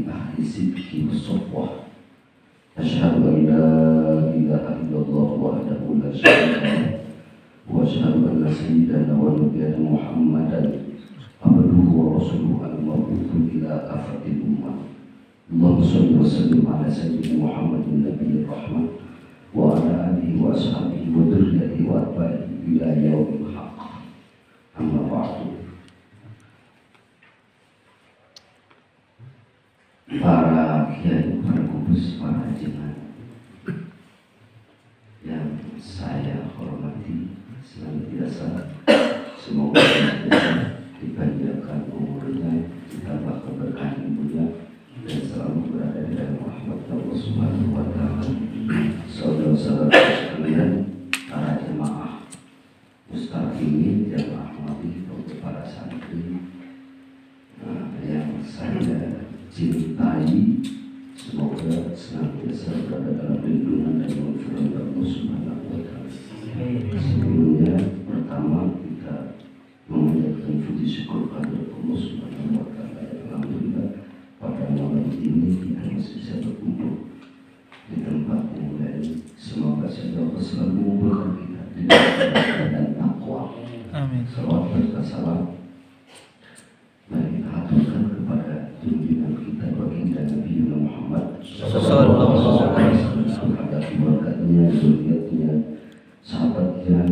أهل الصدق والصفوة أشهد أن لا إله إلا الله وحده لا شريك له وأشهد أن سيدنا ونبينا محمدا عبده ورسوله المبعوث إلى كافة الأمة اللهم صل وسلم على سيدنا محمد النبي الرحمة وعلى آله وأصحابه وذريته وأتباعه إلى يوم الحق أما بعد. Para kiai, para kubus, para jemaat yang saya hormati senantiasa, semoga dipanjangkan umurnya, ditambah keberkahan ibunya, dan selalu berada di dalam rahmat Allah Subhanahu wa Ta'ala. Saudara-saudara sekalian, para jemaah mustaqim yang rahmati, untuk para santri yang saya cintai, semoga senantiasa berada dalam lindungan dan maghfirah Allah Subhanahu wa Ta'ala. Sebelumnya, pertama kita mengucapkan puji syukur kepada Allah Subhanahu wa Ta'ala. Alhamdulillah, pada malam ini kita masih bisa berkumpul di tempat yang lain. Semoga Allah selalu mengumpulkan kita di dalam dan takwa. Amin. Salawat serta salam mari kita haturkan kepada junjungan kita baginda Nabi Muhammad sallallahu alaihi wasallam, kepada keluarganya, zuriatnya, sahabatnya,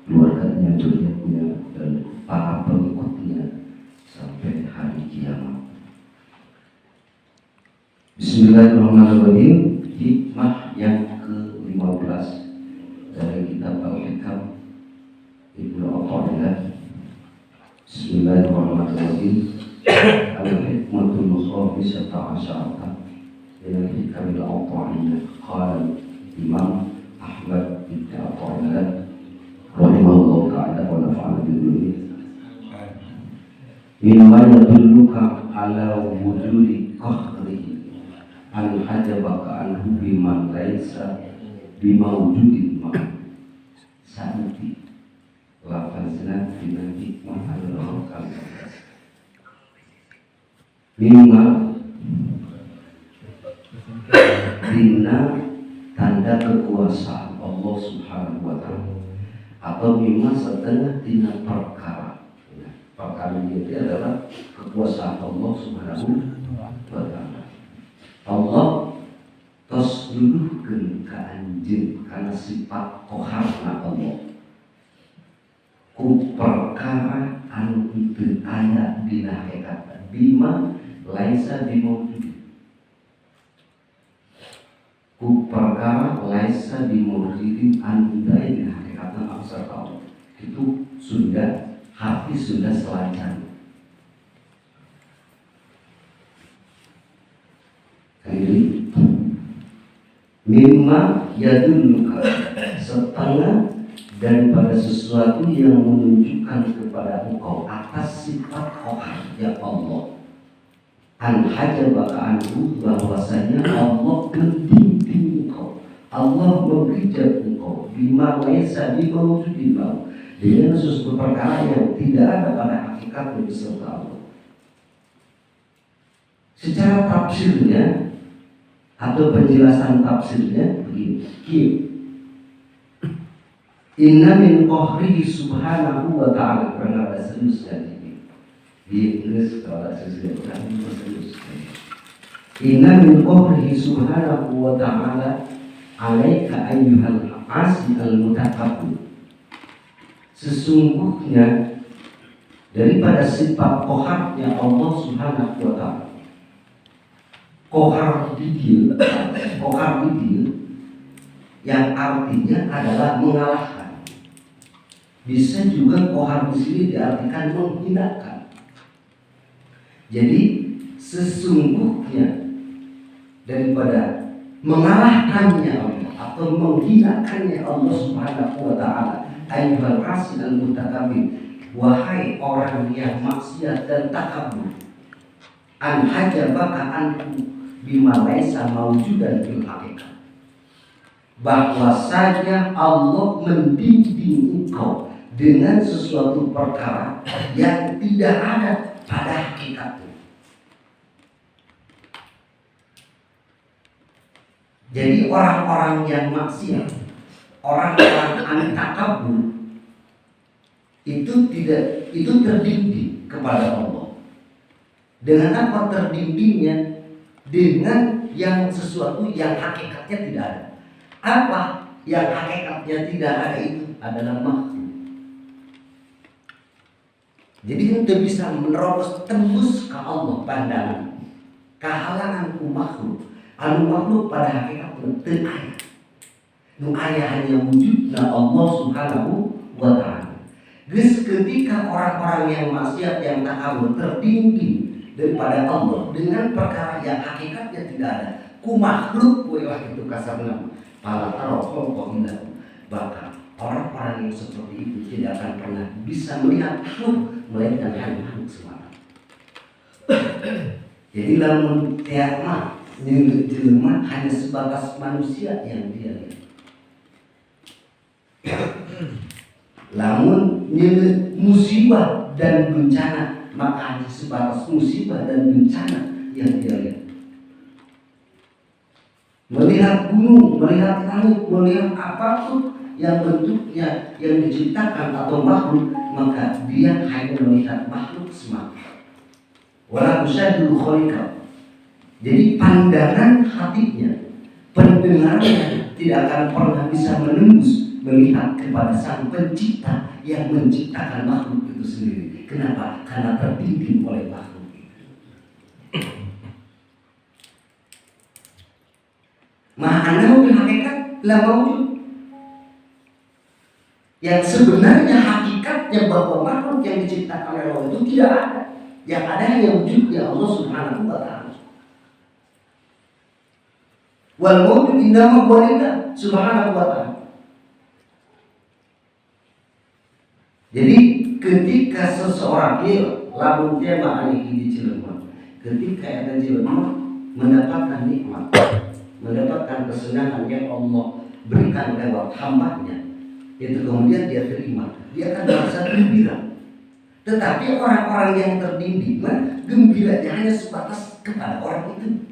keluarganya, zuriatnya, dan para pengikutnya sampai hari kiamat. Bismillahirrahmanirrahim. Hikmah yang ke-15 dari kitab Al-Hikam Ibnu Athaillah. Bismillahirrahmanirrahim. Al-hikmatul khamisata asyarata min al-hikam al-Athaillah. Qala Imam Ahmad bin Athaillah rahimahullah ta'ala wa nafa'ana bihi. Mimma yadulluka ala wujudi qahrihi an hajabaka anhu biman laisa bimawjudin ma santi lafazna dengan hikmah al-rahkam. Mimma dina tanda kekuasaan Allah Subhanahu wa Ta'ala, atau mimma setengah dina perkara. Perkara itu adalah kekuasaan Allah Subhanahu wa Ta'ala. Allah tos duluhkeun ka anjeun kana sifat qaharna Allah ku perkara anu teu aya dina hakikat bima laisa bimawjud, ku perkara laisa bimawjudin anu teu dina hakikatna aksar Allah. Itu sudah hati sudah selancar. Jadi mimma yadulluka setengah daripada sesuatu yang menunjukkan kepada engkau atas sifat qahar ya Allah. An hajabaka anhu, bahwasanya Allah membimbing engkau, Allah menghijab engkau bima laisa bimawjudin lahu, dengan sesuatu perkara yang tidak ada pada hakikatnya beserta Allah. Secara tafsirnya atau penjelasan tafsirnya begini. Inna min qahrihi subhanahu wa ta'ala, karena ada seriusnya ini di Inggris kalau ada seriusnya bukan serius. Inna min qahrihi subhanahu wa ta'ala alaika ayyuhal asi al-mutakabbir. Sesungguhnya daripada sifat qaharnya Allah Subhanahu wa Ta'ala, Qahar didil yang artinya adalah mengalahkan. Bisa juga qahar di sini diartikan menghinakan. Jadi sesungguhnya daripada mengalahkannya Allah atau menghinakannya Allah Subhanahu wa Ta'ala, ayyuhal asil al-mutakabbir, wahai orang yang maksiat dan takabur, an hajabaka anhu bima laisa mawjudan fil haqiqah, bahwasanya Allah membimbing engkau dengan sesuatu perkara yang tidak ada pada hakikatnya. Jadi orang-orang yang maksiat, orang-orang anti takabur itu terdidik kepada Allah. Dengan apa terdidinya? Dengan yang sesuatu yang hakikatnya tidak ada. Apa yang hakikatnya tidak ada itu adalah makhluk. Jadi kita bisa menerobos tembus ke Allah pandangan kehalangan makhluk. Anu makhluk pada hakikatnya teu aya. Nu aya hanya wujudna Allah Subhanahu wa taala. Geus ketika orang-orang yang maksiat yang takabur tertinggi daripada Allah dengan perkara yang hakikatnya tidak ada, ku makhluk we itu kasarna pala tarokho indah. Bahkan orang-orang yang seperti itu tidak akan pernah bisa melihat makhluk melainkan hanya makhluk semata. Jadi lamun tiap jelema hanya sebatas manusia yang dia lihat. Lamun musibah dan bencana maka hanya sebatas musibah dan bencana yang dia lihat. Melihat gunung, melihat langit, melihat apapun yang bentuknya yang diciptakan atau makhluk, maka dia hanya melihat makhluk semata. Wala usyadul khaliqa. Jadi pandangan hatinya, pendengarannya tidak akan pernah bisa menembus melihat kepada Sang Pencipta yang menciptakan makhluk itu sendiri. Kenapa? Karena terbimbing oleh makhluk itu. Ma'anahu bil hakikat la mawjud. Yang sebenarnya hakikatnya bahwa makhluk yang diciptakan oleh Allah itu tidak ada. Yang ada hanya wujudnya Allah Subhanahu wa taala. Wal mawjud innama huwa lillah Subhanahu wa taala. Jadi ketika seseorang lamun dia ma'ani di Cilegon, ketika ada Cilegon mendapatkan nikmat, mendapatkan kesenangan yang Allah berikan lewat hambanya, itu kemudian dia terima, dia akan merasa gembira. Tetapi orang-orang yang terdidik, gembiranya hanya sebatas kepada orang itu.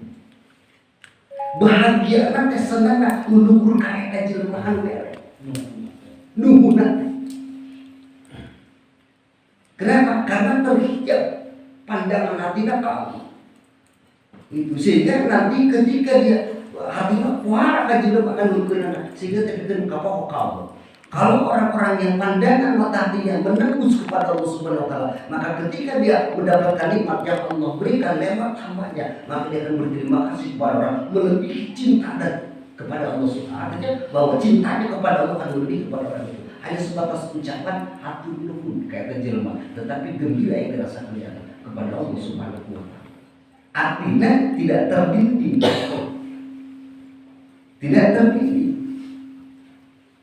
Bahagia kan kesenangan meluhur kayak jelmaan merek nuhunat. Kenapa? Karena terhijab pandangan hatinya kamu itu, sehingga nanti ketika dia hatinya kuara kan jelmaan nuhunat, sehingga terkena kapok kamu. Kalau orang-orang yang pandangan mata hatinya menembus kepada Allah Subhanahu wa taala, maka ketika dia mendapatkan nikmat yang Allah berikan lewat hambanya, maka dia akan berterima kasih kepada orang, melebihi cinta dan kepada Allah Subhanahu wa taala. Bahwa cintanya kepada Allah akan lebih kepada orang itu. Hanya sebatas ucapan hati luhur kayak jelema, tetapi gembira yang dirasakan dia kepada Allah Subhanahu wa taala. Artinya tidak terbimbing. Tidak terbimbing.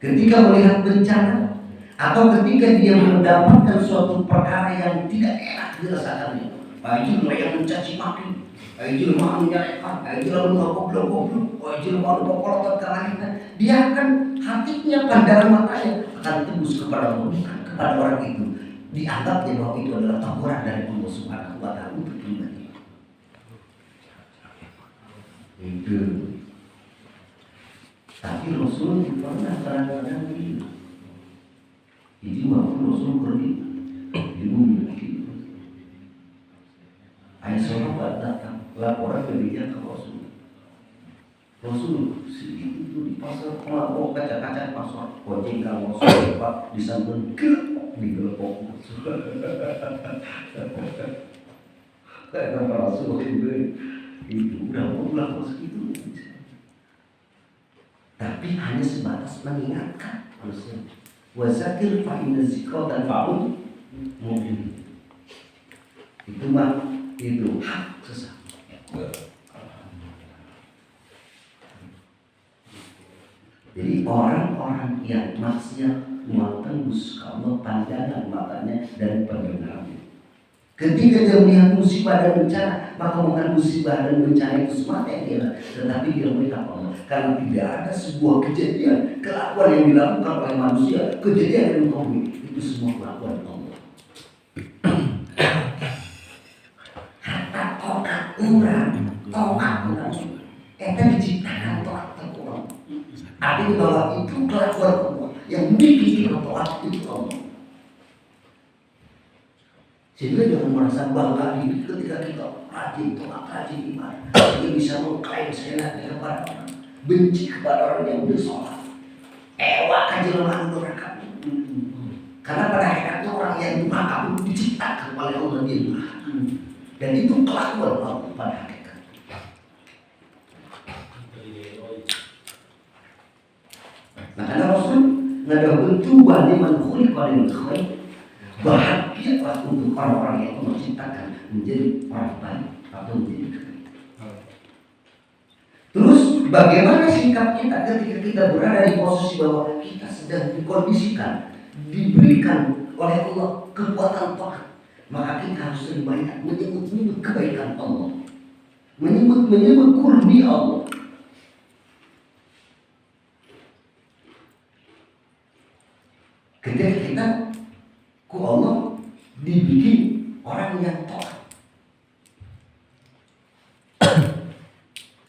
Ketika melihat bencana atau ketika dia mendapatkan suatu perkara yang tidak enak dirasakannya, baju yang mencaci maki, baju mau menyalahkan, baju mau goblok, baju mau berkolotot ke langit, dia akan hatinya pandangan matanya akan tembus kepada Allah, kepada orang itu, dianggapnya bahwa itu adalah teguran dari Allah Subhanahu wa taala untuk pribadi. Itu. Tapi Rasul pernah kadang-kadang begini. Jadi waktu Rasul pergi di bumi itu, ayah sahabat datang laporan ke dia ke Rasul. Rasul itu di pasar mau kaca-kaca pasar, kucing kalau Rasul pak disambung di gelepok. Kata Rasul itu udah mau pulang segitu. Tapi hanya sebatas mengingatkan manusia. Wazakir fa'inna zikra tanfa'ul mu'minin. Itu mah itu hak sesama. Jadi orang-orang yang maksiat mau tembus kalau pandangan matanya dan pendengarannya. Ketika dia melihat musibah dan bencana, maka bukan musibah dan bencana itu semata yang dia lihat, tetapi dia melihat Allah. Karena tidak ada sebuah kejadian, kelakuan yang dilakukan oleh manusia, kejadian yang dilakukan itu semua kelakuan Allah. Hatta tokat urang, itu diciptakan tokat Artinya bahwa itu kelakuan Allah yang bikin kita taat itu Allah. Sehingga jangan merasa bangga diri ketika kita rajin taat, rajin ibadah. Dia bisa mengklaim seenaknya kepada orang, benci kepada orang yang udah sholat. Ewakan jelmaan neraka. Karena pada hakikatnya orang yang durhaka itu diciptakan oleh Allah dia durhaka. Dan itu kelakuan Allah pada hakikat. Nah karena Rasul ngadakan tuba liman khuliqa lil khair. Bahagialah untuk orang-orang yang Allah ciptakan menjadi orang baik atau menjadi kebaikan. Terus bagaimana sikap kita ketika kita berada di posisi bahwa kita sedang dikondisikan, diberikan oleh Allah kekuatan taat, maka kita harus lebih banyak menyebut kebaikan Allah, menyebut kurni Allah. Ketika kita Allah dibikin orang yang taat.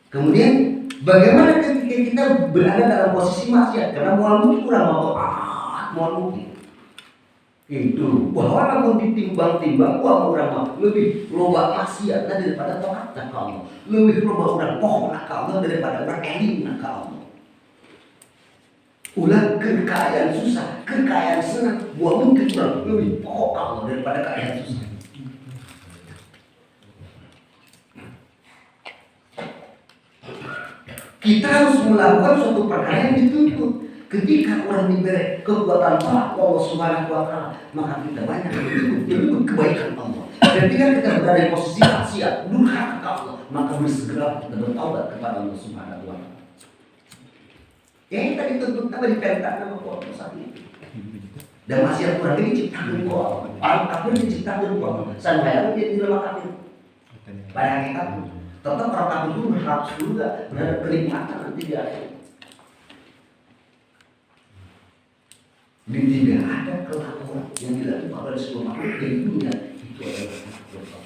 Kemudian bagaimana ketika kita berada dalam posisi maksiat? Karena mual mungkin kurang mau taat, mual mungkin itu bahwa namun ditimbang-timbang orang mah lebih loba maksiat daripada taat ke Allah, lebih loba orang pohon ke Allah daripada orang eling ke Allah. Ulah kekayaan susah, kekayaan senang, buah mungkin kurang lebih pokok Allah daripada kekayaan susah. Kita harus melakukan suatu perkara yang dituntut. Ketika orang diberi kekuatan Allah Subhanahu wa Ta'ala, maka kita banyak menyebut kebaikan Allah. Ketika kita berada di posisi maksiat, durhaka ke Allah, maka bersegera kita bertaubat kepada Allah Subhanahu wa Ta'ala. Yang tadi tuntut apa diperintahkan sama Allah saat ini. Dan maksiat kurang ini diciptakan Allah. Orang kafir diciptakan Allah. Sampai dia di dalam kafir. Pada hakikatnya, tetap orang kafir itu harus juga berada kenikmatan nanti di akhir. Dan tidak ada kelakuan yang dilakukan oleh sebuah makhluk di dunia itu adalah Allah.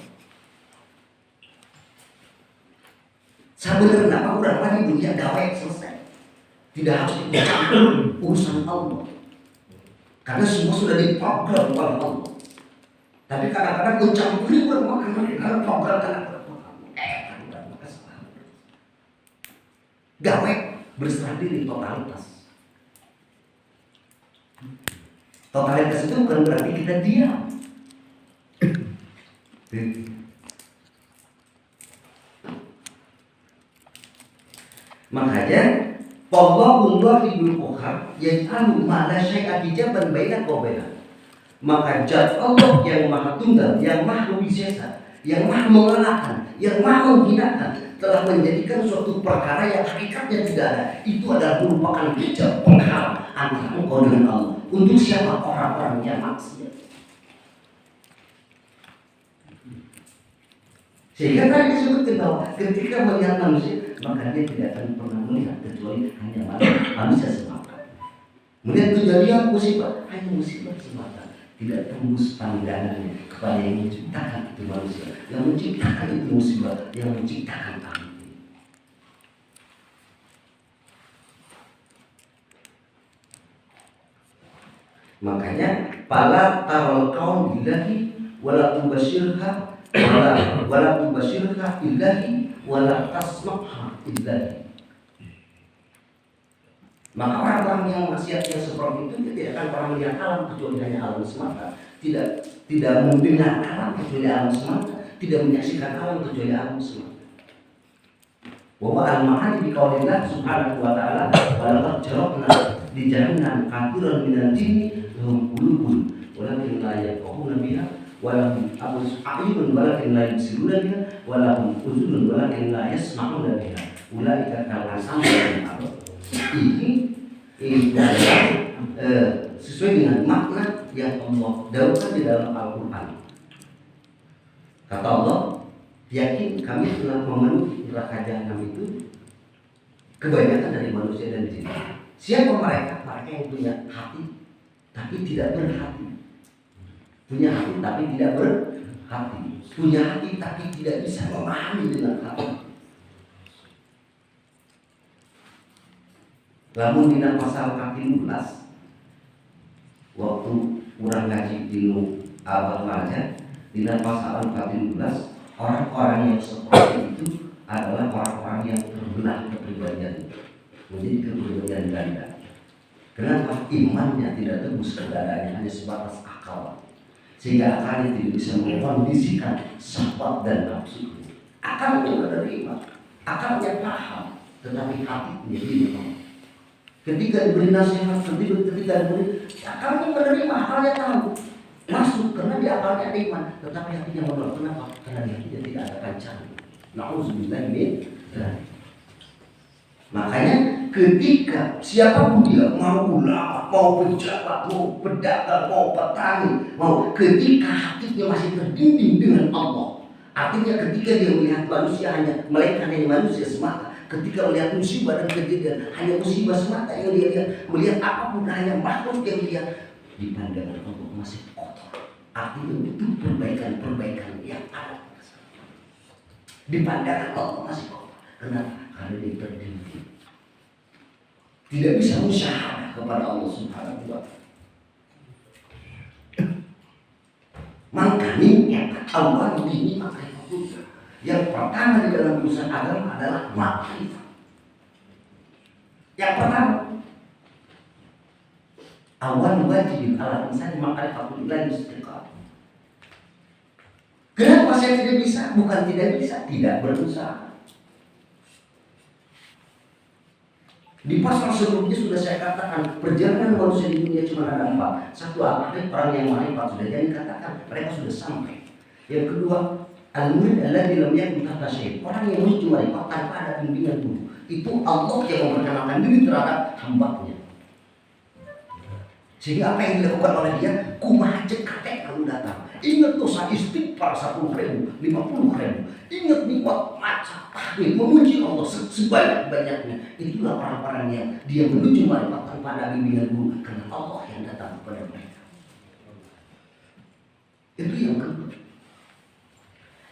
Sebenarnya apa orang di dunia gawe selesai. Tidak harus dicampur urusan Allah. Karena semua sudah diprogram oleh Allah. Tapi kadang-kadang mencampuri karena program karena kesalahan. Gawe berserah diri totalitas. Totalitas itu bukan berarti kita diam. Makanya Allahul wahidul qahhar yaj'alu ma la syai'a hijaban baina qabaina. Maka zat Allah yang maha tunggal, yang maha wisesa, yang maha mengalahkan, yang maha menghinakan telah menjadikan suatu perkara yang hakikatnya tidak ada. Itu adalah merupakan hijab penghalang antara engkau dengan Allah. Untuk siapa? Orang-orang yang maksiat. Sehingga tadi disebutkan bahwa ketika melihat manusia, maka dia tidak akan pernah melihat kecuali hanya manusia semata. Melihat kejadian musibah, hanya musibah semata. Tidak tembus pandangannya kepada yang menciptakan itu manusia, yang menciptakan itu musibah, yang menciptakan kami. Makanya pala tarol kaum billahi wala tubashirha wala tubashirha illahi wala tasma'ha illahi. Maka orang-orang yang maksiatnya seperti itu dia tidak akan pernah melihat alam kecuali hanya alam semata. Tidak mendengar alam kecuali alam semata, tidak menyaksikan alam kecuali alam semata. Wa al-ma'ani bi qaulillah subhanahu wa ta'ala wa laqad jarabna di jahannam kathiran minal jinni lahum qulubun walakin la yafqahuna biha wa lahum a'yunun walakin la yubsiruna biha wa lahum uzunun walakin la yasma'una biha ulaika kal an'ami ini adalah sesuai dengan makna yang Allah daukan di dalam Al-Quran. Kata Allah, yakin kami telah memenuhi neraka jahanam itu kebanyakan dari manusia dan jin. Siapa mereka? Mereka yang punya hati tapi tidak berhati. Punya hati tapi tidak berhati. Punya hati tapi tidak bisa memahami dengan hati. Lamun dina pasal 14 waktu urang ngaji dinu abad aja dina pasal 14 orang-orang yang seperti itu adalah orang-orang yang terbelah kepribadian menjadi kepribadian ganda. Kenapa? Imannya tidak tembus ke dadanya, hanya sebatas akal, sehingga akalnya tidak bisa mengkondisikan syahwat dan nafsu. Akalnya menerima, akalnya paham, tetapi hatinya tidak. Ketika diberi nasihat, ketika diberi, akalnya menerima, akalnya tahu, masuk karena di akalnya ada iman, tetapi hatinya menolak. Kenapa? Karena di hatinya tidak ada kancaran. Na'udzubillah min dzalik. Makanya ketika siapapun dia, mau ulama, mau pejabat, mau pedagang, mau petani, mau ketika hatinya masih terbimbing dengan Allah, artinya ketika dia melihat manusia melainkan hanya manusia semata, ketika melihat musibah dan kejadian hanya musibah semata yang dia lihat, melihat apapun hanya makhluk yang dia di pandangan Allah masih kotor. Artinya itu perbaikan yang ada di pandangan Allah masih kotor. Kenapa? Karena dia terdidik, tidak bisa musyawarah kepada Allah Subhanahu wa Ta'ala. Makanya awal ini makrifat. Yang pertama di dalam urusan agama adalah makrifat. Yang pertama, awal wajib ala insan makrifatul ilahi istiqamah. Kenapa saya tidak bisa? Bukan tidak bisa, tidak berusaha. Di pasal sebelumnya sudah saya katakan perjalanan manusia di dunia cuma ada 4. Satu, orang yang marifat sudah jadi katakan mereka sudah sampai. Yang kedua, al-murid alladzi lam yakun tahta syai', orang yang menuju marifat tanpa ada bimbingan guru. Itu Allah yang memperkenalkan diri terhadap hamba-Nya. Sehingga apa yang dilakukan oleh dia, kumaha cek katek kamu datang. Ingat dosa istighfar 10.000, 50.000. Ingat nikmat maca tahmid, memuji Allah sebanyak-banyaknya. Itulah orang-orang yang dia menuju marifat tanpa ada bimbingan guru, karena Allah yang datang kepada mereka. Itu yang kedua.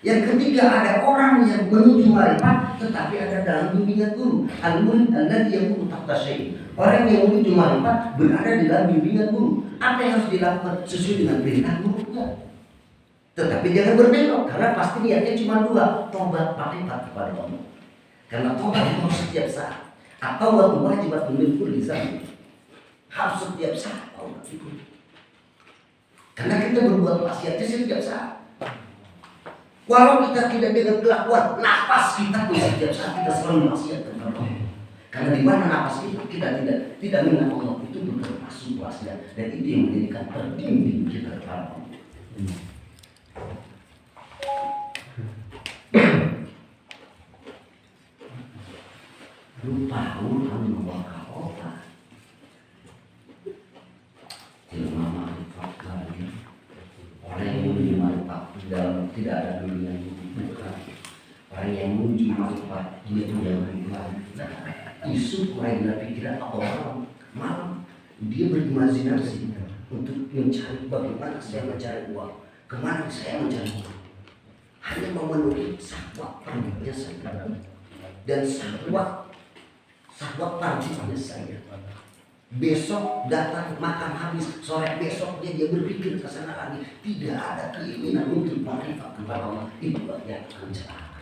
Yang ketiga, ada orang yang menuju marifat tetapi ada dalam bimbingan guru. Al-murid alladzi yakunu tahta syai'. Orang yang menuju marifat berada di dalam bimbingan guru. Apa yang harus dilakukan sesuai dengan perintah gurunya. Tetapi jangan berbelok, karena pasti niatnya cuma 2, tobat marifat kepada Allah. Karena tobat harus setiap saat. Atau waktu wajibat menurut lisan, harus setiap saat tobat itu. Karena kita berbuat maksiat setiap saat. Walau kita tidak dengan kelakuan, nafas kita pun setiap saat kita selalu maksiat kepada Allah. Karena di mana nafas kita tidak mengenal Allah, itu termasuk maksiat, dan itu yang menjadikan terbimbing kita kepada Allah. Lupa ulang membawa obat. Ilmu marifat lagi. Orang yang menuju marifat dalam tidak ada bimbingan bukan. Orang yang menuju marifat dia punya bimbingan. Isu orang yang pikiran atau malam dia berimajinasi untuk mencari bagaimana saya mencari uang, kemana saya mencari uang. Hanya memenuhi syahwat perutnya saja dan syahwat tarjihnya saja. Besok datang makan habis, sore besoknya dia berpikir ke sana lagi. Tidak ada keinginan untuk marifat kepada Allah. Itulah yang akan celaka.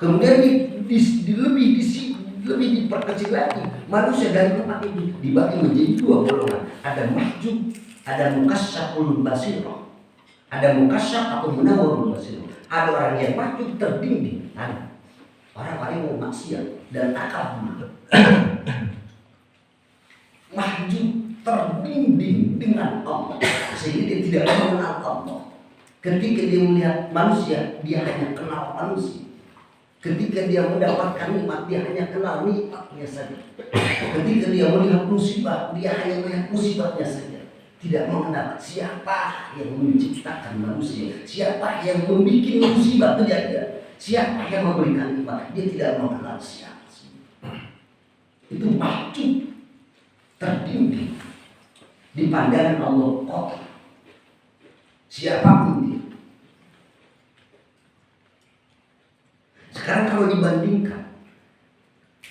Kemudian lebih diperkecil lagi. Manusia dari tempat ini dibagi menjadi 2 golongan. Ada mahjub, ada mukasyaful basirah. Ada mukasyaf atau munawwarul basirah. Ada orang yang mahjub terbimbing. Ada orang yang maksiat dan akal buta. Mahjub terbimbing dengan Allah, sehingga dia tidak mengenal Allah. Ketika dia melihat manusia, dia hanya kenal manusia. Ketika dia mendapatkan nikmat, dia hanya kenal nikmatnya saja. Ketika dia melihat musibah, dia hanya melihat musibahnya saja. Tidak mengenal siapa yang menciptakan manusia, siapa yang membuat musibah terjadi, siapa yang memberikan nikmat. Dia tidak mengenal siapa. Itu mahjub, terbimbing di pandangan Allah kotor. Siapapun dia, Sekarang kalau dibandingkan,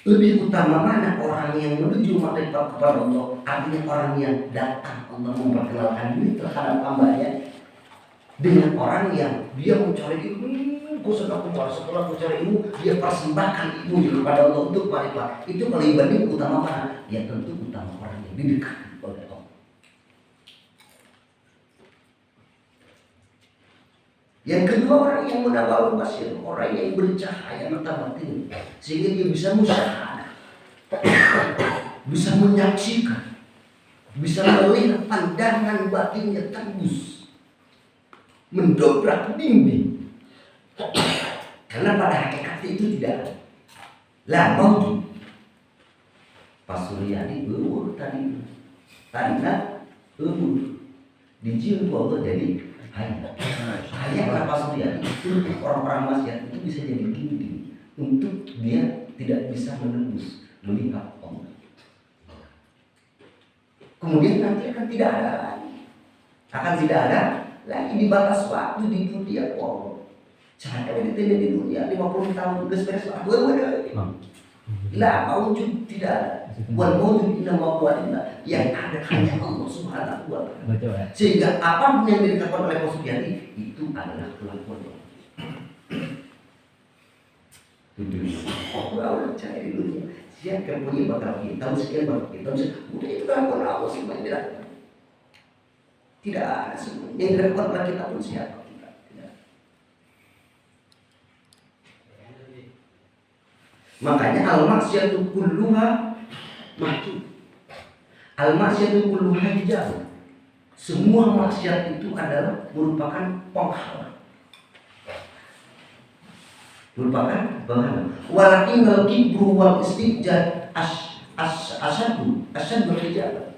lebih utama mana orang yang menuju makrifat kepada Allah, artinya orang yang datang Allah memperkenalkan diri terhadap hambanya, dengan orang yang dia mencari ilmu, setelah aku cari ilmu, dia persembahkan ilmu kepada Allah untuk makrifat. Itu kalau dibanding utama mana? Ya tentu utama orang yang didekati oleh Allah. Yang kedua, orang yang menawar basir, orang yang bercahaya mata batin, sehingga dia bisa musyahadah, bisa menyaksikan, bisa melihat pandangan batinnya tembus, mendobrak dinding. Karena pada hakikat itu tidak ada. Lah mau Pak Suryadi tadi kan dijil Allah jadi hanya kenapa Suryadi itu orang-orang maksiat itu bisa jadi dinding untuk dia tidak bisa menembus melihat Allah. Kemudian nanti akan tidak ada lagi di batas waktu di dunia Allah. Cara ditanya di dunia 50 tahun beres waktu lah maujud tidak ada. Wal maujud inna ma'buadillah, yang ada hanya Allah Subhanahu wa ta'ala. Sehingga apapun yang dikatakan oleh Pak Suryadi itu adalah kelakuan Allah. Allah cari di dunia. Siapa punya bakal kita, sekian bakal kita, udah itu kelakuan Allah semuanya tidak ada semua. Yang dilakukan oleh kita pun siapa? Makanya al-maksiyatu kulluha mahjub. Al-maksiyatu kulluha hijab. Semua maksiat itu adalah merupakan penghalang. Walakin al-kibru wal istijad asyadu hijab.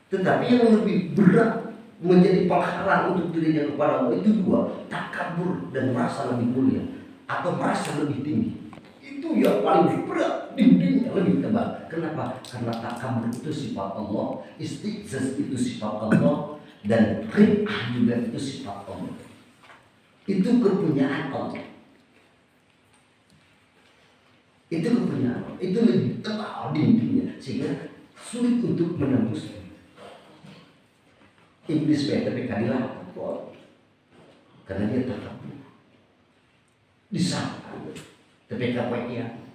Tetapi yang lebih berat menjadi penghalang untuk dirinya kepada Allah itu dua, takabur dan merasa lebih mulia atau merasa lebih tinggi. Itu yang paling berat, dindingnya lebih tebal. Kenapa? Karena takabur itu sifat Allah, istijaz itu sifat Allah, dan ribah juga itu sifat Allah. Itu kepunyaan Allah. Itu kepunyaan Allah. Itu lebih tebal dindingnya sehingga sulit untuk menembusnya. Iblis tapi kadilah karena dia takabur. Disangka tapi kapainya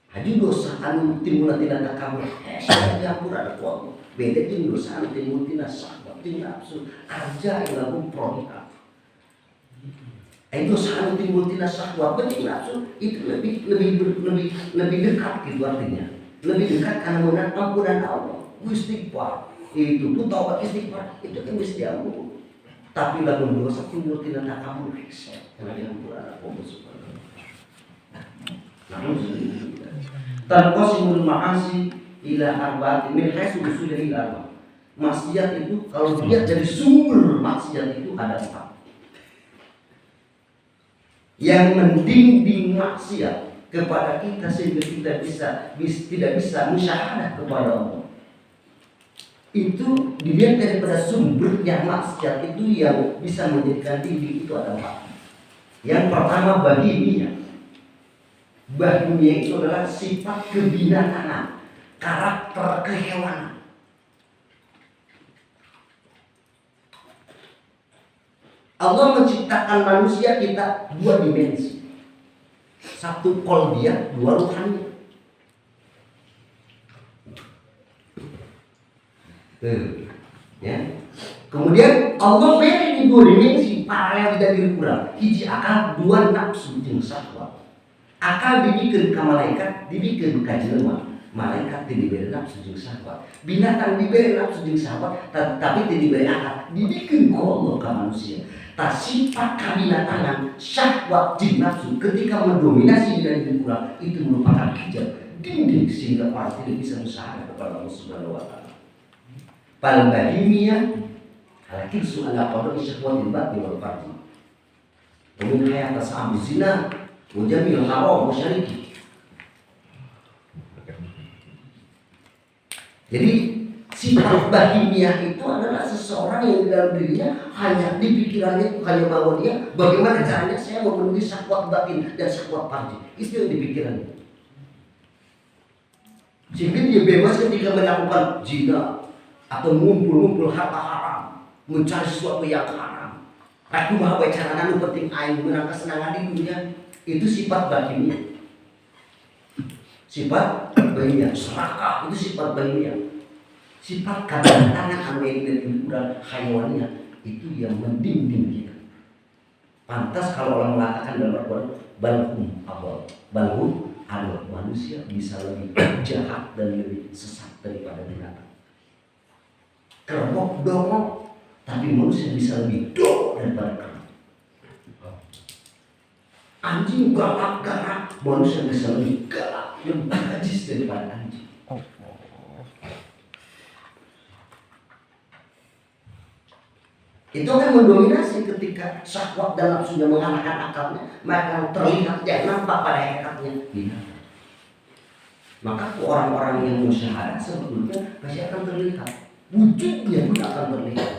haji dosa anu timbul tidak takabur. Diampur ada kuat. Beda jeung dosa anu timbul tina sahabat tina nafsu aja ilaku prohita. Dosa anu timbul tina sahabat tina nafsu itu lebih dekat gitu artinya. Lebih dekat karena mengenal ampunan Allah. Istighfar itu tuh taubat istighfar itu kan bisa diampun. Tapi lamun dosa timbul tina takabur karena diampur Allah Subhanahu. Tanqasimul ma'asi ila arba'ati min haitsu usulil arba'. Maksiat itu kalau dilihat dari sumber maksiat itu ada 4. Yang mendinding maksiat kepada kita sehingga kita tidak bisa musyahadah kepada Allah. Itu dilihat daripada sumbernya maksiat itu yang bisa menjadikan dinding itu ada 4. Yang pertama bahimiyah. Bahimiyah itu adalah sifat kebinatangan, karakter kehewanan. Allah menciptakan manusia kita 2 dimensi. 1 qalbiyah, 2 ruhani. Ya. Kemudian Allah beri di 2 dimensi paralel tidak kurang. Hiji akal, 2 nafsu jeung syahwat. Akal dibikin ke malaikat, dibikin ke jelema. Malaikat diberi nafsu jeung syahwat. Binatang diberi nafsu jeung syahwat, tapi diberi akal, dibikin ke Allah ke manusia. Sifat kabinatangan, syahwat jeung nafsu ketika mendominasi dan kurang itu merupakan hijab dinding sehingga orang tidak bisa musyahadah kepada Allah Subhanahu wa taala. Fal bahimiyah alakin su'ala qadar syahwatil batin wal farji. Kemudian hayat tas'ab zina Mujamil haram musyariki. Jadi Sifat bahimiyah itu adalah seseorang yang di dalam dirinya hanya di pikirannya hanya bahwa dia bagaimana caranya saya memenuhi syahwat batin dan syahwat farji. Itu yang di pikirannya. Sehingga dia bebas ketika melakukan zina atau ngumpul-ngumpul harta haram, mencari sesuatu yang haram. Aku mau bicara anu penting aing menang kesenangan di dunia. Itu sifat bahimiyah. Sifat bahimiyah, serakah itu sifat bahimiyah. Sifat kedatangan aneh dan hiburan hayawannya itu yang mendinding kita. Pantas kalau orang mengatakan dalam Al-Quran balhum adalah manusia bisa lebih jahat dan lebih sesat daripada binatang. Kerbau dongok, tapi manusia bisa lebih dongok daripada kerbau. Anjing galak-galak, manusia bisa lebih galak, lebih najis daripada anjing. Itu akan mendominasi ketika syahwat dan nafsunya mengalahkan akalnya, maka terlihat yang nampak pada hakikatnya binatang. Maka orang-orang yang musyahadah sebetulnya pasti akan terlihat, wujudnya pun akan terlihat.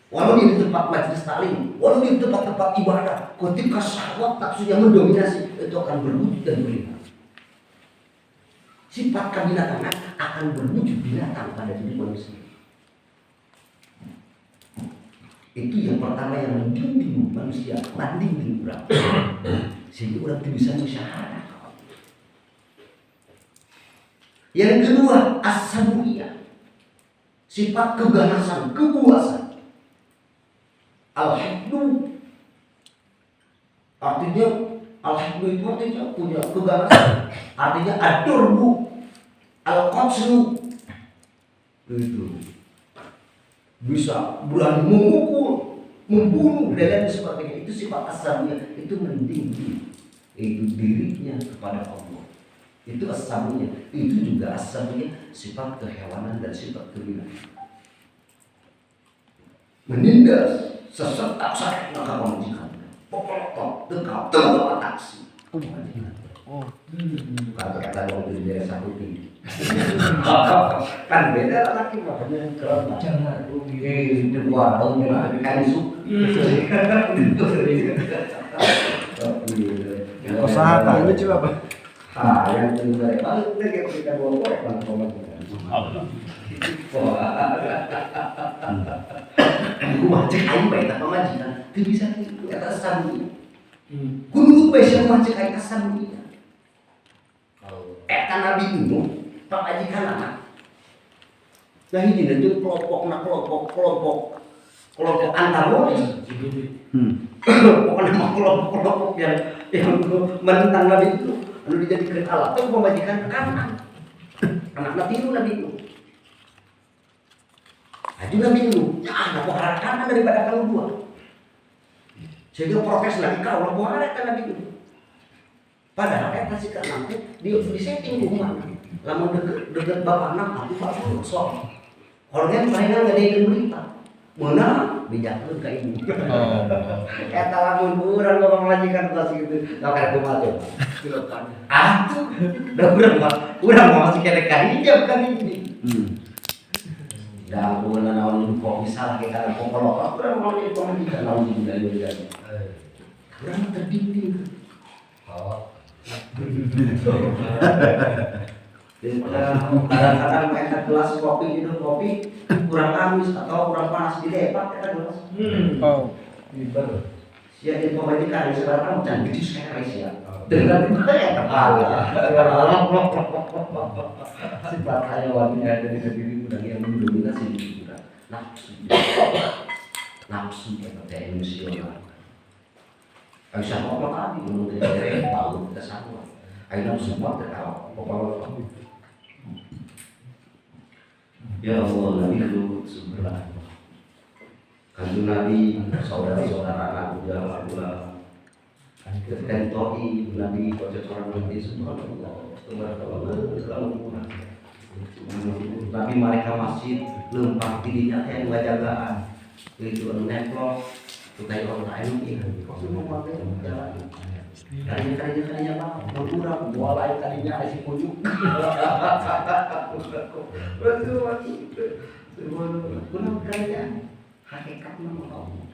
Walau di tempat majelis taklim, walau di tempat-tempat ibadah, ketika syahwat nafsunya mendominasi, itu akan berwujud dan terlihat. Sifat kebinatangan akan berwujud binatang pada diri manusia. Itu yang pertama yang mendinding manusia, mendinding orang. Sehingga orang itu bisa musyahadah. Yang kedua, as-sabuiyah. Sifat keganasan, kepuasan. Al-hibdu. Artinya, al-hibdu itu artinya punya keganasan. Artinya ad-durbu. Al-qatslu. Itu. Bisa berani memukul, membunuh dan lain sebagainya. Itu sifat asalnya, itu mendinggi, itu dirinya kepada Allah. Itu asalnya, itu juga asalnya sifat kehewanan dan sifat kebinasaan. Menindas, sesetak sakit maka majikan, pokok dekap, tempat taksi. Kata-kata orang di daerah satu tinggi. Kan beda lagi makanya kalau jangan rugi dua tahun tapi kan isu. Usaha ini coba apa? Yang kedua balik lagi kita bawa korek bang komat. Aku macet aing baik apa majikan? Tidak bisa itu atas sandi. Kudu baik yang macet aing atas sandi. Nabi Nuh, Pak majikan anak. Nah ini itu kelompok antagonis. Pokoknya nama kelompok yang menentang Nabi itu, lalu dijadikan alat itu pemajikan anak Nabi Nuh. Aju Nabi Nuh, ya ada pengharapan daripada kamu dua. Sehingga protes lagi kau pengharapan Nabi Nuh. Padahal kasih ke nanti dia disetting rumah. Lama deket bapak anak aku bapak sok. Orangnya mereka nggak ada yang berita. Mana bijaknya kayak ini. Kata lamun kurang ngomong majikan tas gitu. Tahu kan cuma aja. Atuh, udah mau masih kayak hijab kan ini. Dah aku nawan kok bisa kita kalau kurang mau jadi pemajikan lawan juga dia. Kurang terdinding. Kadang-kadang mereka gelas kopi minum kopi kurang amis atau kurang panas di depan kita gelas. Siapa pemajikan sekarang jangan gitu sekali ya. Dengan yang tepat. Sifat hayawannya dari diri udah yang mendominasi kita. Nafsu atau emosional. Kalau siapa orang tadi menurut dari tahu kita sama. Ayo semua terkawal kepala. Ya Allah, Nabi itu sebelah. Kanjeng Nabi, saudara-saudara anak udah ketika ditoi Nabi orang Nabi subhanallah. Tapi mereka masih lempar dirinya yang wajagaan. Itu neplok. Kita orang lain ini, semua pakai jalan. Kalinya bang, berkurang, mulai tadinya isi pujuk. Kuna kalian hakikat nama Allah.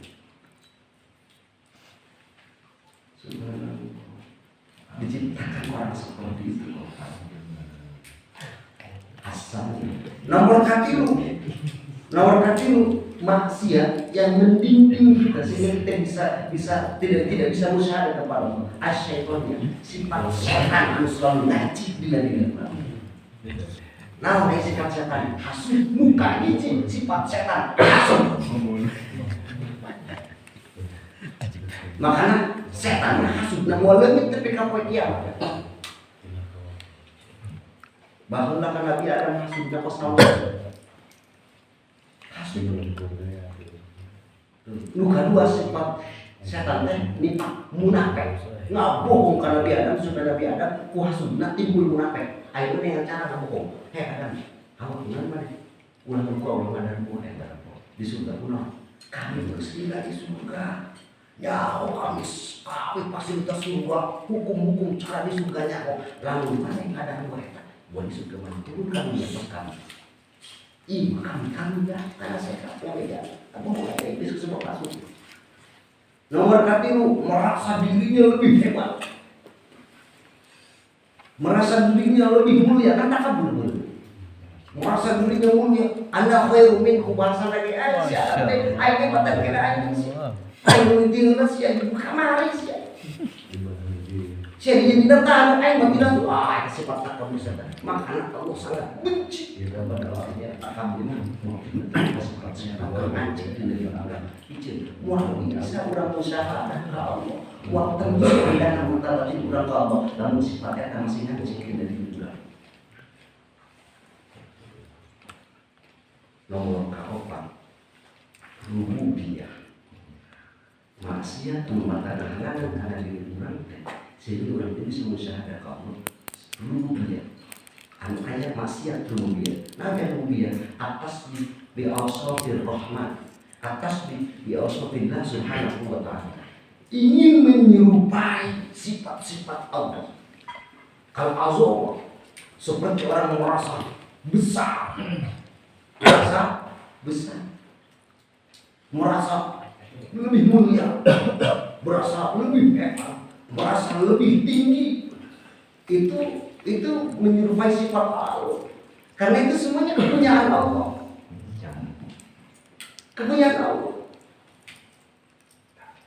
Subhanallah. Diciptakan orang seperti itu. Asalnya. Nomor katilu maksiat yang mendidik kita sehingga kita tidak bisa musyahadah kepada Allah. Asyaitonnya sifat setan anu selalu najib bila dilihat. Nah, sifat setan hasud muka ini sifat setan hasud. Makanya setan hasud nama leungit tapi kapoe kiamat. Bahkan Nabi Adam hasudnya kos sama. Luka dua sifat setan nifak munafik ngabohong karena Nabi Adam sudah Nabi Adam kuhasudna timbul munafik. Ayo dengan cara ngabohong. Adam, kamu tinggal mana? Ulang engkau mana di surga kuno. Kami bersila di surga. Ya, kami fasilitas surga, hukum-hukum cara di surganya kok. Lalu mana yang ada mereka? Buat di surga mana turun kami yang kami. Kami ya, karena saya kapal ya. Apa mulai dari besok semua masuk. Nomor katilu merasa dirinya lebih hebat, merasa dirinya lebih mulia, kan takabur. Merasa dirinya mulia. Anda khairu minkum bahasa lagi aja. Ayo batal kira aja. Ayo tinggal sia di kamar sia. Sia di datang ayo bilang sifat takabur saja. Maka Allah sangat benci kepada orang takabur. Wah, bisa orang musyahadah ke Allah. Wah, tentu dan antara orang ke Allah namun sifatnya masih ngaji dari juga. Nomor keempat, rububiyah. Maksiat membatalkan halangan ada di orang sehingga orang itu bisa musyahadah ke Allah. Rububiyah. Ayat maksiat rububiyah. Nabi rububiyah atas bi awsafir rahman, atas bi awsafillah subhanahu wa ta'ala. Ingin menyerupai sifat-sifat Allah. Kalau azamah seperti orang merasa besar, merasa lebih mulia, merasa lebih hebat, merasa lebih tinggi. Itu menyerupai sifat Allah. Karena itu semuanya kepunyaan Allah. Kepunyaan Allah.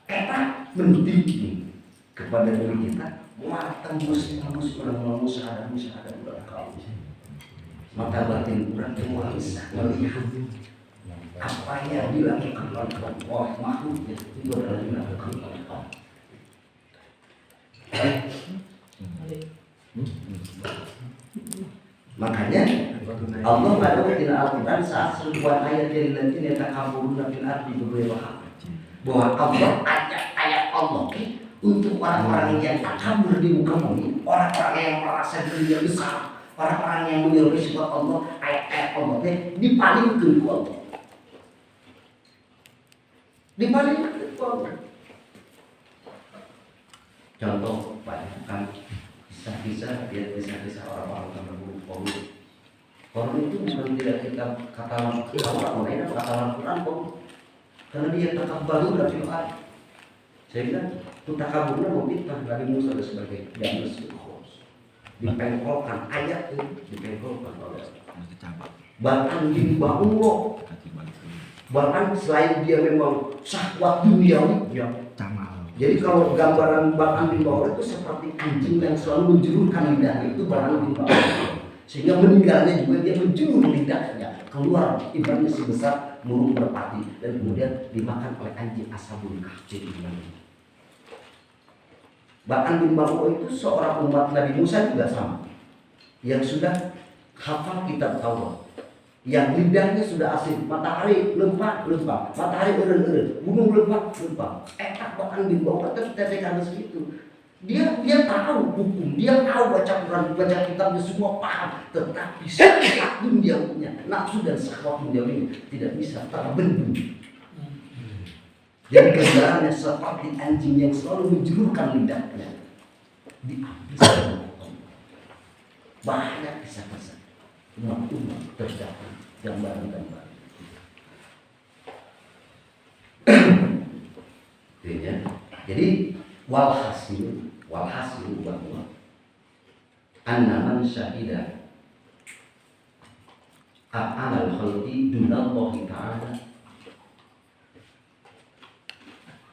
Kita mendidik kepada diri kita, tembus orang musyahadah orang kau. Mata batin orang semua bisa melihat apa yang dilakukan oleh makhluknya itu adalah dilakukan oleh Allah. Makanya Allah pada waktu Al-Quran saat sebuah ayat dari nanti yang takabburuna fil ardi bighairi haqq, bahwa Allah ayat-ayat Allah untuk orang-orang yang takabur di muka bumi, orang-orang yang merasa dirinya besar, orang-orang yang menyerupai sifat Allah, ayat-ayat Allah dipalingkan ke Allah, dipalingkan ke Allah. Contoh kan kisah orang-orang yang berbuat korun. Korun itu bukan tidak kita kata orang lain atau kata Al-Quran korun, karena dia takabur dari Tuhan. Saya bilang itu takaburnya memfitnah Nabi Musa dan sebagainya. Dia dipengkolkan ayat itu, dipengkolkan oleh bahkan dibangun, bahkan selain dia memang syahwat duniawi ya. Jadi kalau gambaran bahkan di bawah itu seperti anjing yang selalu menjulurkan lidahnya, itu bahkan di bawah. Sehingga meninggalnya juga dia menjulur lidahnya keluar ibaratnya sebesar burung merpati dan kemudian dimakan oleh anjing ashabul kahfi. Bahkan bin Ba'u itu seorang umat Nabi Musa juga sama, yang sudah hafal kitab Taurat, yang lidahnya sudah asing, matahari lempak, matahari eren, gunung lempak. Bahkan bin Ba'u itu tetekan segitu. Dia tahu hukum, dia tahu baca Quran, baca kitabnya semua paham, tetapi syahwat duniawinya, nafsu dan syahwat duniawinya tidak bisa terbendung. Jadi kendaraannya seperti anjing yang selalu menjulurkan lidahnya, dihabiskan. Banyak kisah-kisah. umat-umat terdahulu yang baru dan baru. Jadi walhasil bahwa annaman syahida af'alal khalqi dunallahi ta'ala,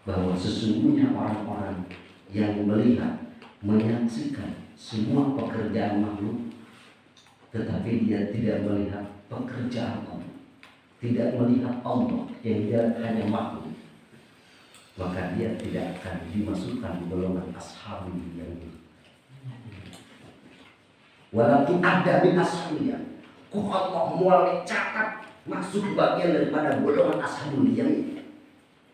bahwa sesungguhnya orang-orang yang melihat, menyaksikan semua pekerjaan makhluk, tetapi dia tidak melihat pekerjaan Allah, tidak melihat Allah yang dia hanya makhluk, maka dia tidak akan dimasukkan golongan ashabul yamin. Walaupun ada bin ashabiyah, kok Allah mulai catat masuk bagian daripada golongan ashabul yamin.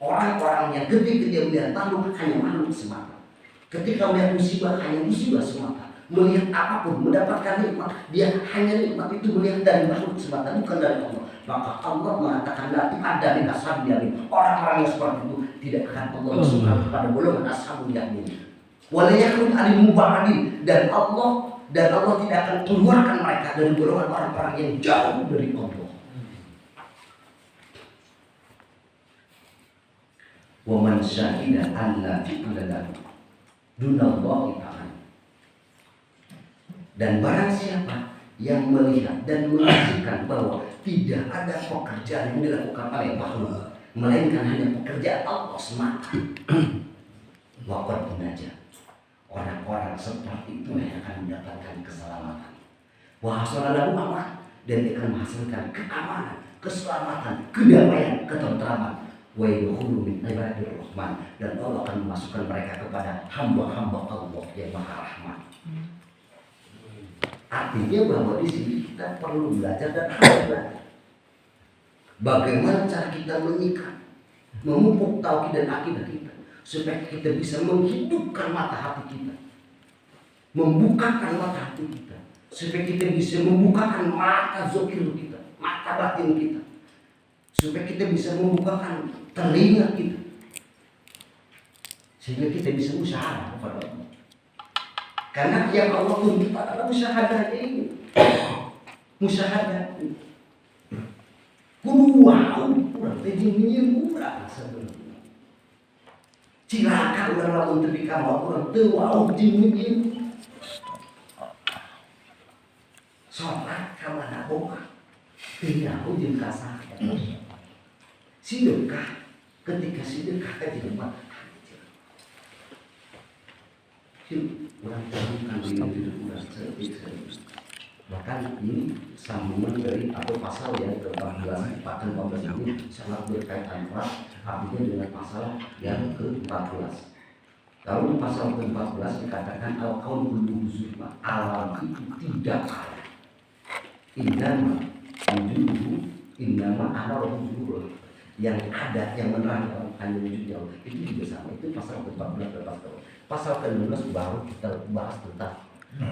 Orang-orang yang ketika dia melihat makhluk hanya makhluk semata, ketika melihat musibah hanya musibah semata, melihat apapun, mendapatkan nikmat, dia hanya nikmat itu melihat dari makhluk semata, bukan dari Allah. Maka Allah mengatakan nanti ada bin ashabul yamin. Orang-orang yang seperti itu tidak akan Allah masukkan kepada golongan ashabul yamin. Walayakun alim mubadin, dan Allah tidak akan keluarkan mereka dari golongan orang-orang yang jauh dari Allah. Wa man syahida alla fi'la lahu dunallahi ta'ala, dan barang siapa yang melihat dan menyaksikan bahwa tidak ada pekerjaan yang dilakukan oleh makhluk melainkan hanya pekerjaan Allah semata, waqad naja, orang-orang seperti itu yang akan mendapatkan keselamatan. Wa hasalalahu aman, dan dia akan menghasilkan keamanan, keselamatan, kedamaian, ketentraman. Wa yadkhulu min ibadir rahman, dan Allah akan memasukkan mereka kepada hamba-hamba Allah yang Maha Rahman. Artinya bahwa di sini kita perlu belajar dan harus belajar bagaimana cara kita menyikat, memupuk tauhid dan akidah kita, supaya kita bisa menghidupkan mata hati kita, membukakan mata hati kita, supaya kita bisa membukakan mata zahir kita, mata batin kita, supaya kita bisa membukakan telinga kita, sehingga kita bisa musyahadah kepada Allah. Karena yang Allah tuntut adalah musyahadahnya ini, musyahadah. Kudu wow, kurang tejingnya murah sebenarnya. Cilaka udah lamun tepi ka mau kurang teu wow jingin. Salat ka mana boga. Teu jeung kasar. Sedekah, ketika sedekah ka jelema orang terbuka diri udah bahkan ini sambungan dari atau pasal yang ke-14 ini sangat berkaitan erat artinya dengan pasal yang ke-14. Kalau di pasal ke-14 dikatakan al-qaulul zulma, alam itu tidak ada. Innama ana rabbul, yang ada yang menerangkan hanya wujudnya Allah. Itu juga sama, itu pasal ke-14 dan pasal ke-16 baru kita bahas tentang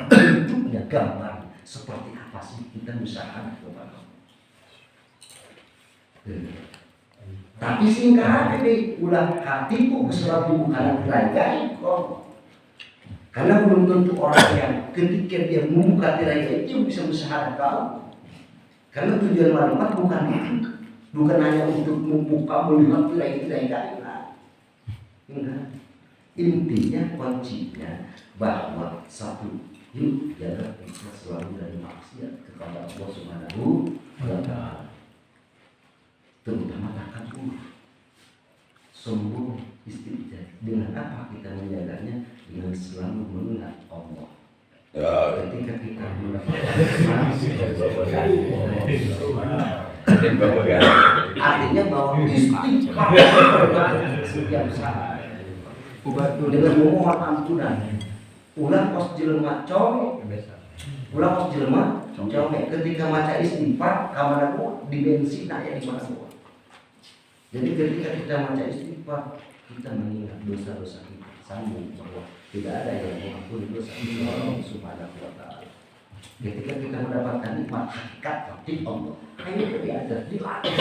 bentuknya, gambar seperti apa sih kita musyahadah kepada Allah. Tapi singkat ini ulah hatiku kesuatu bukan tirai kok. Karena belum tentu orang yang ketika dia membuka tirai itu bisa musyahadah ke Allah. Karena tujuan malaikat bukan itu, bukan hanya untuk membuka melihat tirai-tirai enggak. Intinya kuncinya bahwa satu, yuk jaga kita selalu dari maksiat kepada Allah Subhanahu wa Ta'ala, terutama takabur, sombong, istijah. Dengan apa kita menjaganya? Dengan selalu mengingat Allah. Ketika kita mendapatkan artinya bahwa istighfar yang besar dengan memohon ampunan. Ulah pos jelema cong, ulah pos jelema cong. Ketika maca istighfar, kamana di bensin aya di mana semua. Jadi ketika kita maca istighfar, kita mengingat dosa-dosa kita, sambung bahwa tidak ada yang mengampuni dosa Allah Subhanahu wa Ta'ala. Ketika kita mendapatkan nikmat hakikat hati Allah, hanya belajar dilatih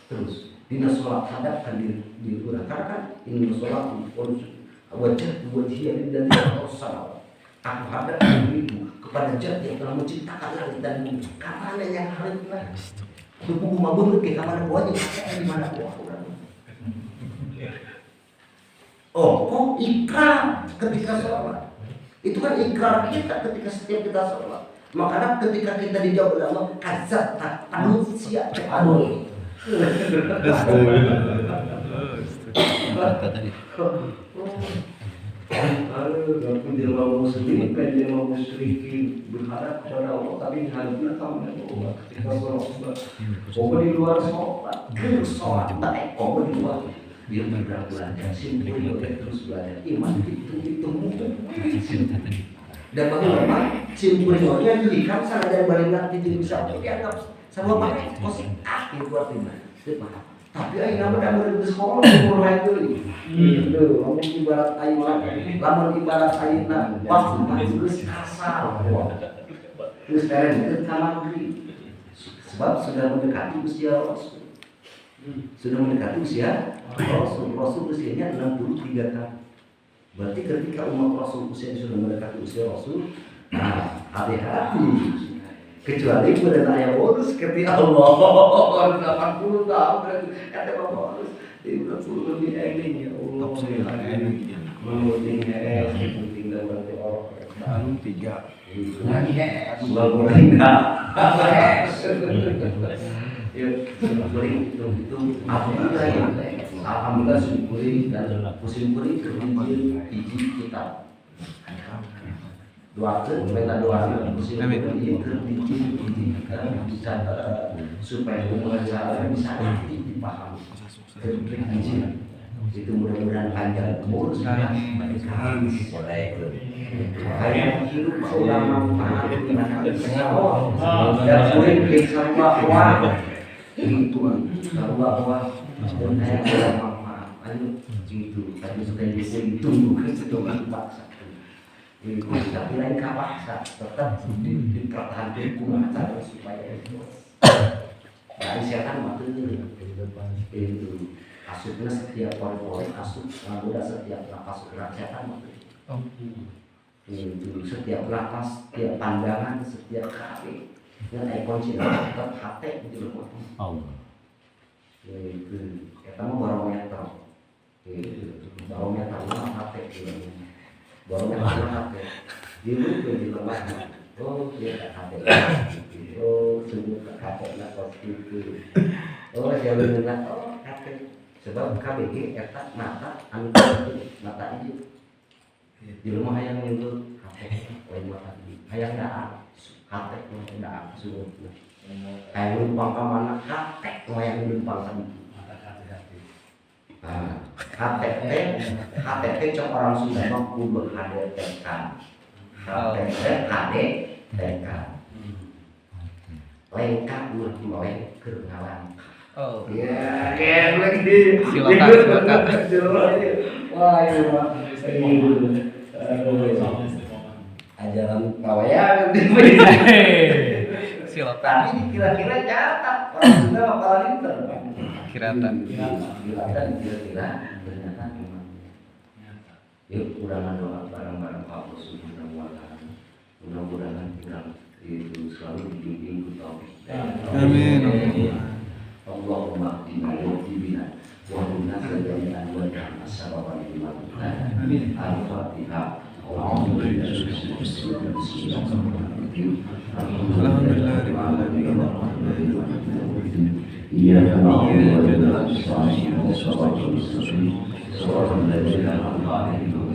terus. Dina sholat hadapkan diri kurang, karena kan ini sholat wajah lillahi salam. Aku hadapkan diriku kepada Zat yang telah menciptakan langit dan bumi. Kapan yang harusnya tubuh mabun ke kamar buahnya di mana buah orang. Oh, kok ikrar ketika sholat? Itu kan ikrar kita ketika setiap kita sholat. Makanya ketika kita dijawab oleh Allah, kazat manusia anu. Walaupun dia mau muslim, kan dia mau musyrikin berharap kepada Allah, tapi harusnya kamu Allah ketika sholat. Kamu di luar sholat, sholat baik kamu di luar. Dia belajar, simpul terus belajar iman itu mudah. Dan bagaimana simpulnya jadikan sana dari balik tidak bisa dianggap sama pakai posisi itu artinya. Tapi ayo nama di sekolah mulai dulu. Itu ngomong ibarat air lamun ibarat airna waktu majelis kasar. Terus kalian itu kamagri. Sebab sudah mendekati usia Rasul. Sudah mendekati usia Rasul. Rasul usianya 63 tahun. Berarti ketika umat Rasul usia sudah mendekati usia Rasul, nah hati-hati. Kecuali pada ayah bonus ketika Allah 80 tahun kata Bapak bonus di 40 lebih ending ya Allah. Penting penting dan berarti orang tiga. Lagi sebab enggak. Ya, itu alhamdulillah syukuri dan syukuri terhijil hiji kitab. Doakan, minta doa musim ini terhijil bisa supaya hubungan saya bisa dipahami. Terhijil itu mudah-mudahan panjang umur sangat boleh. Kayak hidup ulama dan murid bisa bahwa itu bahwa dan saya ulama ayo itu tapi sudah ditunggu kesetujuan paksa. Tapi lain kapaksa tetap dipertahankan hukum acara supaya itu dari setan mati itu asupnya setiap pori-pori asup udah setiap nafas gerak setan mati itu setiap nafas setiap pandangan setiap kaki yang ikon cina tetap hati itu loh itu kita mau barometer barometer mana hati itu barometer hati dia bukan di lemah oh dia tak hati oh sungguh tak hati lah positif oh dia benar oh hati sebab KBG etak mata anu mata itu di rumah hayang itu hati lain mata ini hayang dah hati dah sungguh kayak lumpang ke mana hati hayang lumpang tadi HTT cok orang Sunda mah kudu HDTK HDTK lengkap mulai kerengalan ya lagi silakan wah ini ajaran kawayan silakan tapi kira-kira catat orang Sunda bakalan itu kiratan kira-kira ternyata memang yuk mudah-mudahan doa bareng-bareng Allah Subhanahu wa ta'ala mudah-mudahan kita itu selalu dibimbing ku taufik amin Allahumma inna wa'tibina wa inna sajami'an wa ta'ala sababan liman amin al-fatihah إياك نعبد وإياك نستعين اهدنا الصراط المستقيم صراط الذين أنعمت عليهم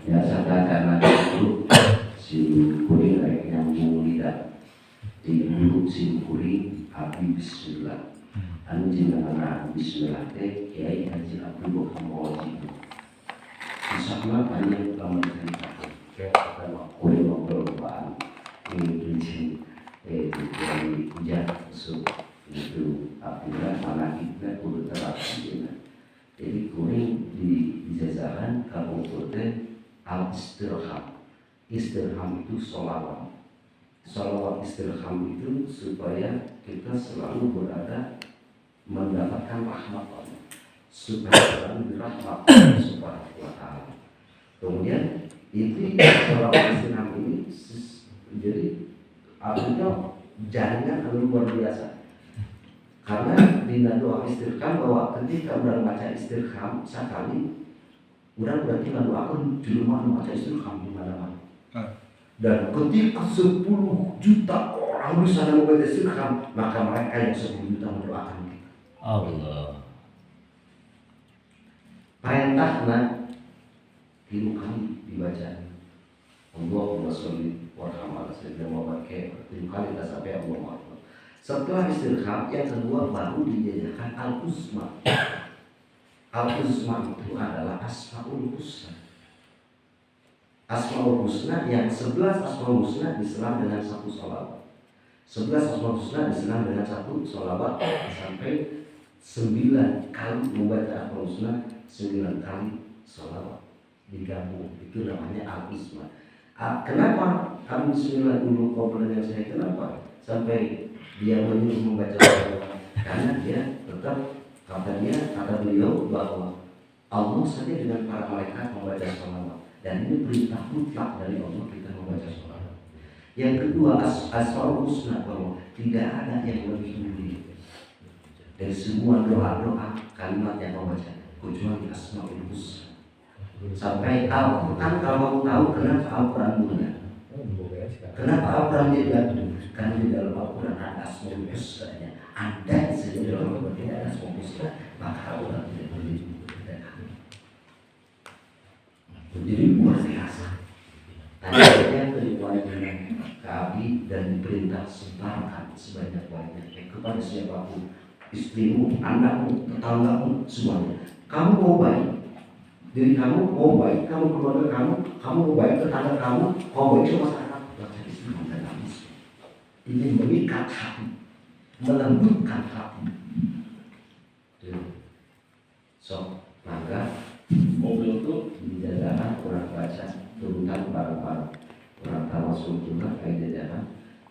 biasa karena itu simkuri yang mulia di dulu simkuri Abi Bismillah anjing anak Bismillah teh Kiai Haji Abdul Muhammad Bismillah banyak kamu cerita karena kue ngobrol bahan ini dari hujan masuk itu akhirnya mana kita kudu terapkan jadi kuning di jajaran kamu kudu al istirham itu sholawat istirham itu supaya kita selalu berada mendapatkan rahmat Allah supaya selalu dirahmat Allah Subhanahu wa ta'ala. Kemudian Itu sholat istirham ini jadi artinya jaringan yang luar biasa. Karena di doa istirham bahwa ketika orang baca istirham sekali, orang berarti doakan di rumah baca istirham di mana-mana. Dan ketika 10 juta orang di sana membaca istirham, maka mereka yang 10 juta mendoakan kita. Allah. Perintahnya tilu kali dibaca. Allahumma sholli wa ala sayyidina Muhammad tilu kali kita sampai Allahumma. Setelah istirham yang kedua baru dijajarkan al-usma. Al-usma itu adalah asmaul husna. Asmaul husna yang 11 asmaul husna diselam dengan satu sholawat. 11 asmaul husna diselam dengan satu sholawat sampai 9 kali membaca asmaul husna, 9 kali sholawat digabung. Itu namanya al-usma. Kenapa kami bismillah dulu komponen saya kenapa sampai dia menyuruh membaca sholawat? Karena dia tetap kata beliau bahwa Allah saja dengan para malaikat membaca sholawat. Dan ini perintah mutlak dari Allah kita membaca sholawat. Yang kedua asmaul husna bahwa tidak ada yang lebih mulia dari semua doa-doa kalimat yang membaca kecuali asmaul husna. Sampai Al-Quran kalau tahu kenapa Al-Quran mulia, kenapa Al-Quran tidak? Karena di dalam Al-Quran ada asmaul husna-nya. Andai saja di dalam Al-Quran tidak ada asmaul husna, maka Al-Quran tidak boleh. Jadi luar biasa. Tadinya kewajiban kami dan diperintah sebarkan sebanyak-banyaknya kepada siapapun, istrimu, anakmu, tetanggamu, semuanya. Kamu mau baik, diri kamu mau baik, kamu keluarga kamu mau baik, tetangga kamu mau baik, itu masyarakat. Baca Islam dan Islam ini mengikat hati, melembutkan hati. So, maka mobil itu dijajakan orang baca turunan barang-barang orang tawasul juga kayak jajakan.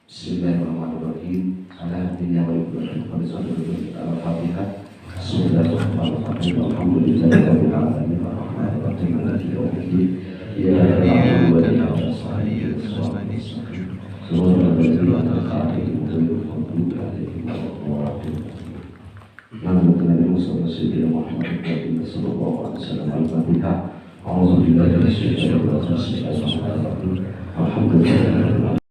Bismillahirrahmanirrahim. Alhamdulillah wa ibrahim al-Fatihah. Bismillahirrahmanirrahim. Alhamdulillahirabbil alamin arrahmanirrahim maliki yaumiddin. Iyyaka na'budu wa iyyaka nasta'in. Alhamdulillah.